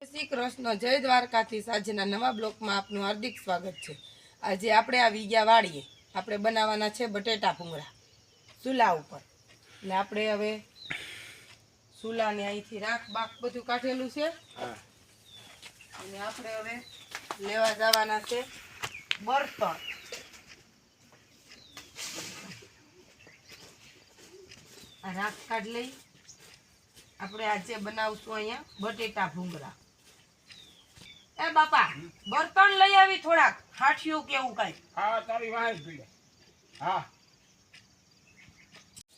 શ્રી કૃષ્ણ, જય દ્વારકાધીશ। આજના નવા બ્લોકમાં આપનું હાર્દિક સ્વાગત છે। આજે આપણે આવી ગયા વાડીએ। આપણે બનાવવાના છે બટેટા ભૂંગળા ચૂલા ઉપર। એટલે આપણે હવે ચૂલાને અહીંથી રાખ બાક બધું કાઢેલું છે અને આપણે હવે લેવા જવાના છે બર્તન। આ રાખ કાઢ લઈ। આપણે આજે બનાવશું અહીંયા બટેટા ભૂંગળા। ए बापा बर्तन लई आवी थोड़ा हाठियो केवू काई। हां तारी वाह पीले। हां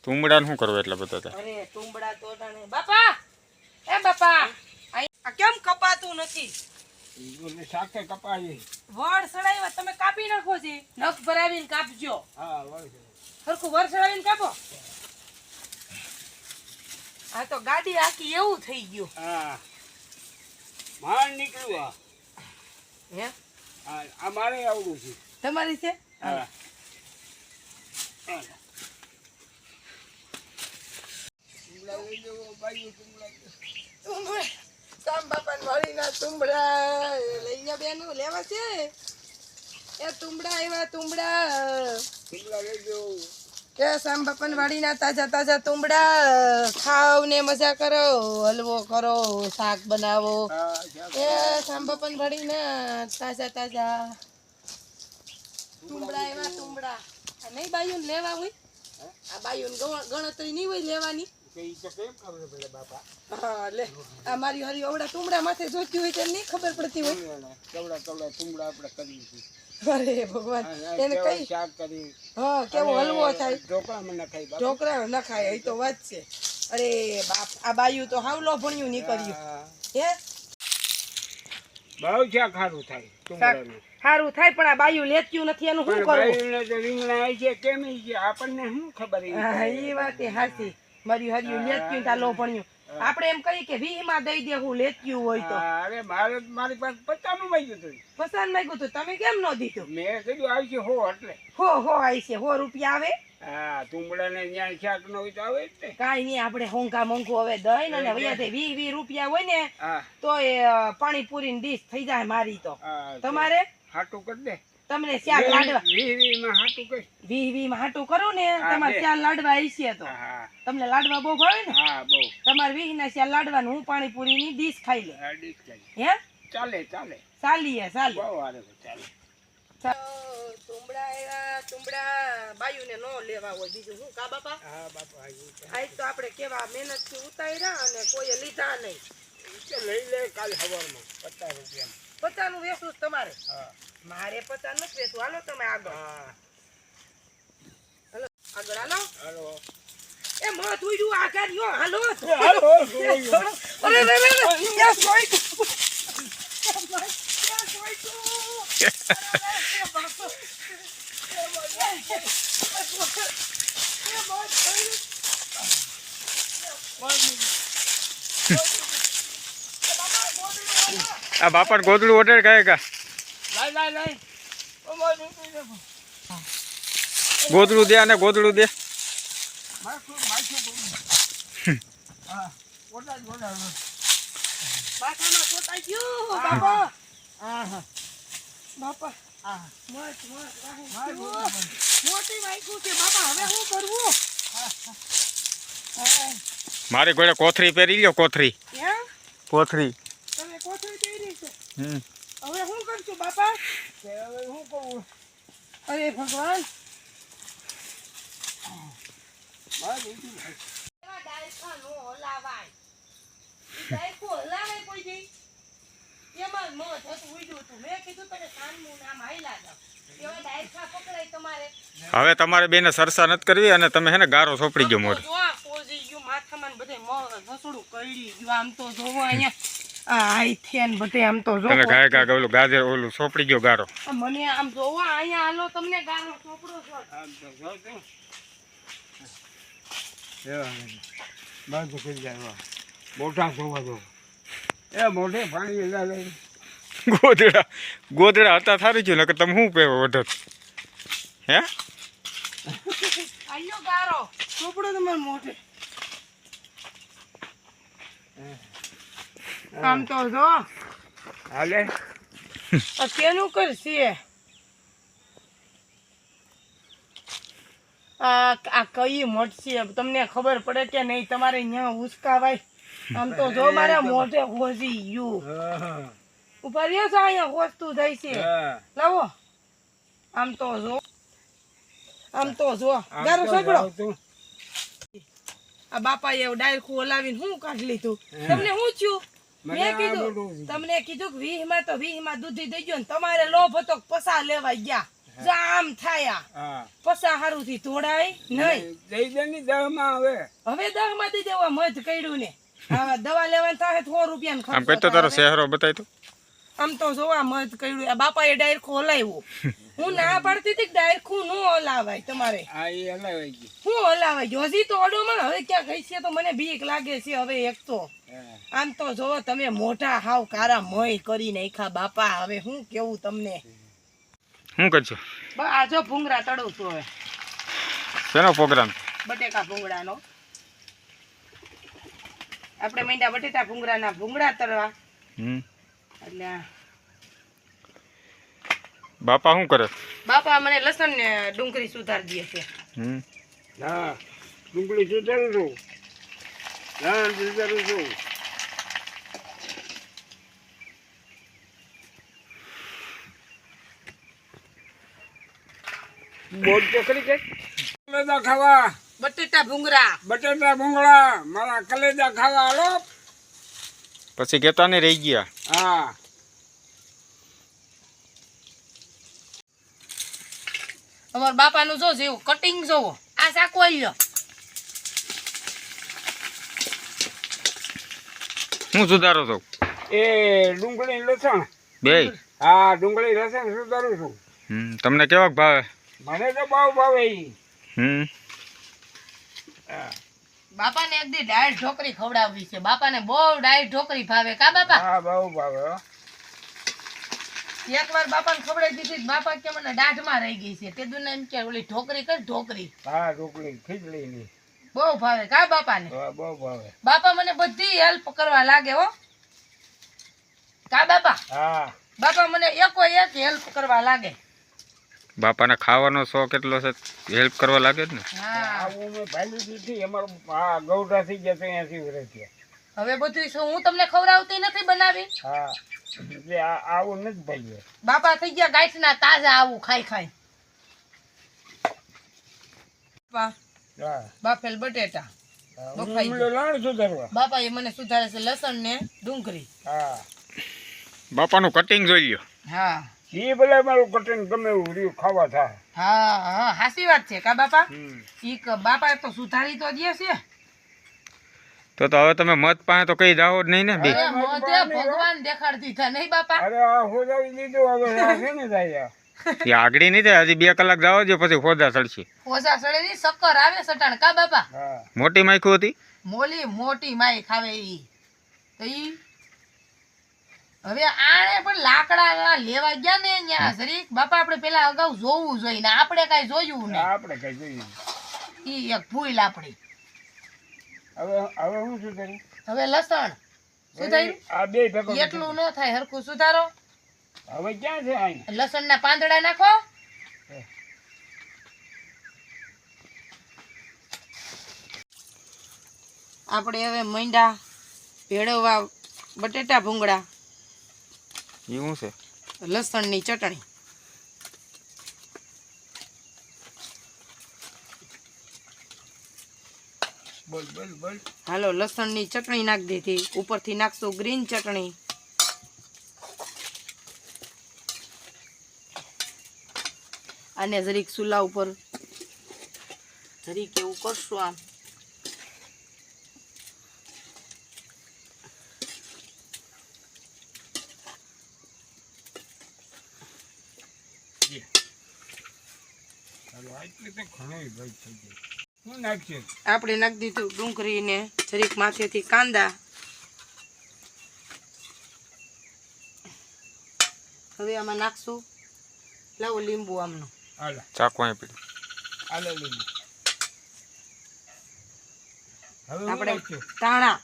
तुमड़ा नु करवे એટલે બતાતા। अरे तुमड़ा तो डाणे बापा ए बापा आ केम कपातू નથી? ઈ સાકે કપાઈ વડ સડાઈવા તમે કાપી નાખો છે। નખ ભરાવીને કાપજો। હા વડ હરખું વડ સડાવીને કાપો। આ તો ગાડી આખી એવું થઈ ગયું। હા માર નીકળ્યું હે હા અમારે આવડું છે તમારી છે। હા તુમડા લઈ જાવ બાઈ તુમડા સામ બાપાને મળીના તુંબડા લઈ જા બેનો લેવા છે। એ તુંબડા આવ્યા તુંબડા તુમડા લઈ જાવ કે સામ બાપાને વાડીના તાજા તાજા તુંબડા ખાવ ને મજા કરો, હલવો કરો, શાક બનાવો। હા એ સામ બાપાને વાડીના તાજા તાજા તુંબડા આવ્યા તુંબડા। આ નહીં બાયુને લેવા હોય? આ બાયુને ગણતરી નહીં હોય લેવાની? કઈ તો કેમ ખબર પડે બાપા? હા લે આ મારી હરી ઓવડા તુંબડા માથે જોતી હોય તો નહીં ખબર પડતી હોય। કવડા કવડા તુમડા આપણે કરી છે। અરે ભગવાન એને કઈ શાક કરી હા કેવો હલવો થાય, ઢોકળા માં નખાય બાપા। ઢોકળા ન ખાય એ તો વાત છે। અરે બાપ આ બાયુ તો હાવલો ભણ્યું નીકળ્યું હે। બહુ શાક સારું થાય તુમડાનું। સારું થાય પણ આ બાયુ લેત્યું નથી એનું શું કરવું? બાયુને તો રીંગણા આવી છે કેમ ઈ છે આપણને શું ખબર ઈ? હા એ વાત એ હાચી। મારી હરિયું લેત્યું તા લો ભણ્યું। આપણે એમ કહી કે 20 માં દઈ દેવું લેત્યું હોય તો। અરે મારી પાસે 50 નું માંગ્યું હતું। પસંદ માંગ્યું તું તમે કેમ ન દીધું? મેં કીધું આવી છે 100 એટલે હો આઈ છે 100 રૂપિયા આવે। હા તુમડા ને ન્યા શાક નો હોય તો આવે જ ને। કાઈ નહીં આપણે હોંકા મોંઘું હવે દઈ ને વૈયા 20 રૂપિયા હોય ને હા તો એ પાણીપુરી ની ડીશ થઈ જાય મારી તો। હા તમારે હાટું કરી દે તમને શાક લાડવા 20 માં હાટું કરી 20 માં હાટું કરું ને તમારે શાક લાડવા આઈશે તો હા તમને લાડવા બહુ ભાવે ને? હા બહુ તમારે 20 ના શાક લાડવા હું પાણીપુરી ની ડીશ ખાઈ લે હાડી ચાલે હે ચાલે ચાલે ચાલીએ ચાલે। બહુ હારે ચાલે। તુંબડા આવ્યા તુંબડા બાયુને નો લેવા હોય બીજું હું કા બાપા? હા બાપા આજ તો આપણે કેવા મહેનત થી ઉતાર્યા અને કોઈએ લીધા નહીં। લઈ લે કાલ સવારમાં 50 રૂપિયા 50 નું વેચવું તમારે? હા મારે 50 નથી વેચવું। હાલો તમે આગળ હા હાલો આગળ હાલો। હાલો એ મત ઉડ્યું આ કર્યો હાલો હાલો અરે યસ રાઈટ આ બાપા ગોદડું ઓર્ડર કરેગા। લાઈ ગોદડું દે અને ગોદડું દે। માખું હા ઓડા બાપામાં સોતાઈ ગયું બાપા। હા બાપા હા મત મોટી વાઈકું છે બાપા। હવે શું કરવું? મારી ઘોડે કોથરી પહેરી લ્યો કોથરી હે કોથરી। તમે કોથળી પહેરી છે હમ હવે શું કરશું બાપા? હવે હું કહું અરે ભગવાન માર દીધું એવા ડાયખા નો હલાવાય। ઈ ડાયખો હલાવાય કોઈ દી? એમાં મત હતું ઉડ્યું હતું। મેં કીધું તને કાનનું નામ હાઈલા જાવ એવા ડાયખા પકડાય તમારે। હવે તમારે બેને સરસા નથી કરવી અને તમે હે ને ગારો સોપડી ગયો મોઢે। જો આ પોજી ગયું માથામાં બધે ઘસડું કઈડી ગયું। આમ તો જોવો અહીંયા આ આઈથી ને બધે આમ તો જો તમે ગાય ઓલું ગાજર ઓલું સોપડી ગયો ગારો। મને આમ જોવો અહીંયા હાલો તમને ગારો ચોપડો છો। આમ તો જો બાજુ કરી જાય મોટા જોવા જો એ મોઢે પાણી લે ગોદડા હતા થારી ગયું નકર તમે શું પેવો ઓઢર હે? આયો ગારો ચોપડો તમારે મોઢે આમ તો જો હાલે આ કેનું કરશે આ કઈ મટશે તમને ખબર પડે કે નહીં તમારે અહીંયા ઉસકાવાય આમ તો જો મારા મોઢે હોજી ગયું હા ઉપર રહ્યો છો અહીંયા હોસતું જાય છે લાવો આમ તો જો ગારો સગડો આ બાપાએ એવું ડાયરખું હલાવીને હું કાઢી લીધું તમને શું થયું મેં કીધું તમને કીધું કે 20 માં તો 20 માં દૂધી દઈ ગયો ને તમારે લોભ હતો કે પસા લેવા ગયા જામ થાયા હા પસા હારું થી તોડાય નહીં દઈ દે ની 10 માં હવે 10 માં દઈ દેવા મધ કઈડું ને હવે દવા લેવાનું થાય 100 રૂપિયા આમ કઈ તો તારો શહેરો બતાય તો આમ તો જોવા મધ કઈડું આ બાપાએ ડાયરખું હલાવ્યું હું ના પાડતી હતી કે ડાયરખું ન હલાવાય તમારે આ એ હલાવાઈ ગઈ હું હલાવાય ગયો હજી તો અડોમાં હવે ક્યાં ગઈ છે તો મને બીક લાગે છે હવે એક તો આમ તો જો તમે મોઢા હાવ કારા મય કરી નાખ્યા બાપા હવે હું કેવું તમને શું કરજો આ જો ભૂંગળા તળું છું હવે શેનો પ્રોગ્રામ બટેકા ભૂંગળાનો આપણે મીંડા બટેટા ભૂંગળાના ભૂંગળા તળવા એટલે બાપા શું કરે બાપા મને લસણ ને ડુંગળી સુધારી દે છે હા ડુંગળી સુધારું છું હા સુધારું છું બોલ ચોકડી કે કલેજા ખાવા બટેટા ભૂંગળા બટેટા ભૂંગળા મારા કલેજા ખાવા હાલો પછી કેતા ને રહી ગયા હા અમાર બાપાનું જો જેવું કટિંગ જોવો આ સાકો લ્યો હું સુધારો છો એ ડુંગળી લસણ બે હા ડુંગળી લસણ સુધારું છું તમને કેવાક ભાવે મને તો બહુ ભાવે ઈ. હા બાપાને એક દી ડાળ ઢોકરી ખવડાવવી છે બાપાને બહુ ડાળ ઢોકરી ભાવે કા બાપા હા બહુ ભાવે હો. એકવાર બાપાને ખવડાવી દીધી બાપા કે મને દાઢમાં રહી ગઈ છે તે દુને એમ કે ઓલી ઢોકરી કર ઢોકરી હા ઢોકળી ખીચડી ની બહુ ભાવે કા બાપાને હા બહુ ભાવે બાપા મને બધી હેલ્પ કરવા લાગે હો કા બાપા હા બાપા મને એકો એક હેલ્પ કરવા લાગે બાપાને ખાવાનો શોખ એટલો છે હેલ્પ કરવા લાગે જ ને હા આવું મેં ભાલી દીધી અમારું હા ગૌડા થઈ ગયા 80 વર્ષ થયા હવે બધું શું હું તમને ખવડાવતી નથી બનાવી હા એટલે આવું નથી ભાઈ બાપા થઈ ગયા ગાંઠના તાજા આવું ખાઈ ખાઈ હા બાફેલ બટેટા બફાઈ હું લાણ સુધારવા બાપા એ મને સુધારે છે લસણ ને ડુંગળી હા બાપાનું કટિંગ જોઈ લ્યો હા ઈ ભલે મારું કટિંગ ગમે એવું રહ્યું ખાવા થાય હા હા હાસી વાત છે કા બાપા હમ. ઈ બાપા તો સુધારી તો દે છે તો હવે તમે મત પાસે તો કઈ જાઓ જ નહીં ને બે અરે મોઢે ભગવાન દેખાડ દીધા નહીં બાપા અરે આ હોદાવી દીધું હવે આ છે ને થાય એ આગળ નહીં થાય હજી 2 કલાક જાઓ જો પછી ફોદા ચડશે ઓઝા સડે ની શક્કર આવે સટાણ કા બાપા હા મોટી માયખું હતી મોલી મોટી માય ખાવે ઈ તો ઈ હવે આણે પણ લાકડા લેવા ગયા ને ન્યા જરીક બાપા આપણે પેલા અગાઉ જોવું જોઈએ ને આપણે કાઈ જોયું ને આપણે કઈ જોઈએ ઈ એક ભૂલ આપણી હવે હું સુધારી હવે લસણ સુધાર્યું આ બે ભેગો એટલું ન થાય હરખું સુધારો હવે ક્યાં છે અહીં લસણ ના પાંદડા નાખો આપણે હવે મીંડા ભેળવવા બટેટા ભૂંગળા એ શું છે લસણની ચટણી બોલ બોલ બોલ હાલો લસણની ચટણી નાખી દીધી ઉપરથી નાખશું ગ્રીન ચટણી અને જરીક ચૂલા ઉપર જરીક એવું કરશું આમ હાલો આટલી તો ઘણી ભાઈ થઈ ગઈ શું નાખશે આપણે નાખી દીધું ડુંગળી ને જરીક માથેથી કાંદા હવે આમાં નાખશું લાવો લીંબુ આમનું હાલો ચાકુ અહીં પીડ્યું હાલો લીધું હવે હું આપણે નાખશું ધાણા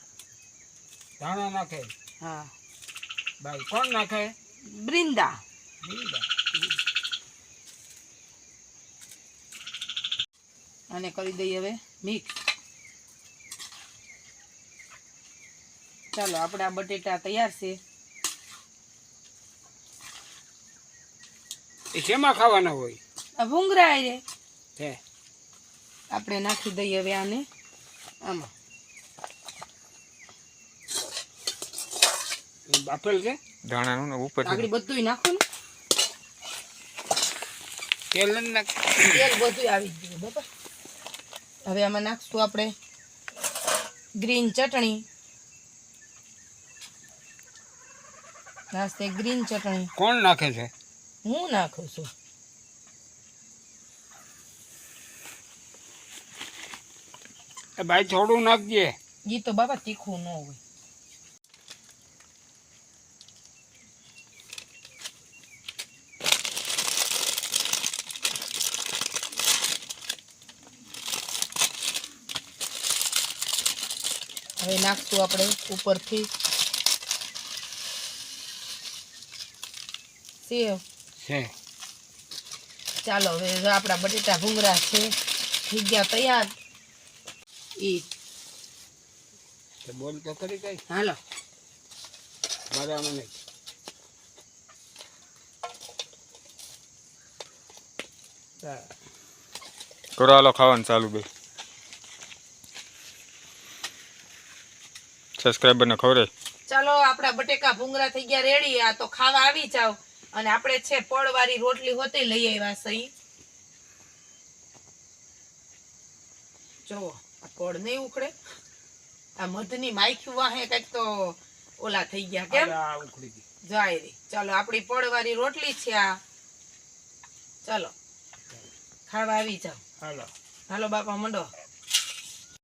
ધાણા નાખે હા ભાઈ કોણ નાખે? બ્રિંદા. અને કરી દઈએ હવે મિક્સ. ચાલો આપણા બટેટા તૈયાર છે. એ શેમાં ખાવાના હોય? આ ભૂંગળા રે હે આપણે નાખી દઈએ હવે આને આમાં. બાફેલ છે ધાણાનું ને ઉપર આગળ બધું નાખો ને. તેલ નથી નાખ. તેલ બધું આવી ગયું બરાબર. હવે આમાં નાખશું આપણે ગ્રીન ચટણી. નાસ્તે ગ્રીન ચટણી કોણ નાખે છે? હું નાખું છું. એ ભાઈ થોડું નાખજે. ઈ તો બાબા તીખું ન હોય. હવે નાખશું આપણે ઉપરથી સેવ. છે ચાલો હવે જો આપણા બટેટા ભૂંગળા છે થઈ ગયા તૈયાર. ઈ તે બોલ તો કરી કઈ હાલો મારા મને કરો હાલો ખાવાનું ચાલુ બે સબસ્ક્રાઈબરને ખબર. ચાલો આપણા બટેકા ભૂંગળા થઈ ગયા રેડી. આ તો ખાવા આવી જાવ. અને આપણે છે પડવાળી રોટલી હોતી લઈ આવ્યા સહી. જો આ પડ નહીં ઉખડે. આ મધની માખી વાહે કઈક તો ઓલા થઈ ગયા કેમ ઉખડી ગઈ. જાય રે. ચાલો આપણી પડવાળી રોટલી છે આ. ચાલો ખાવા આવી જાવ. હાલો હાલો બાપા મંડો.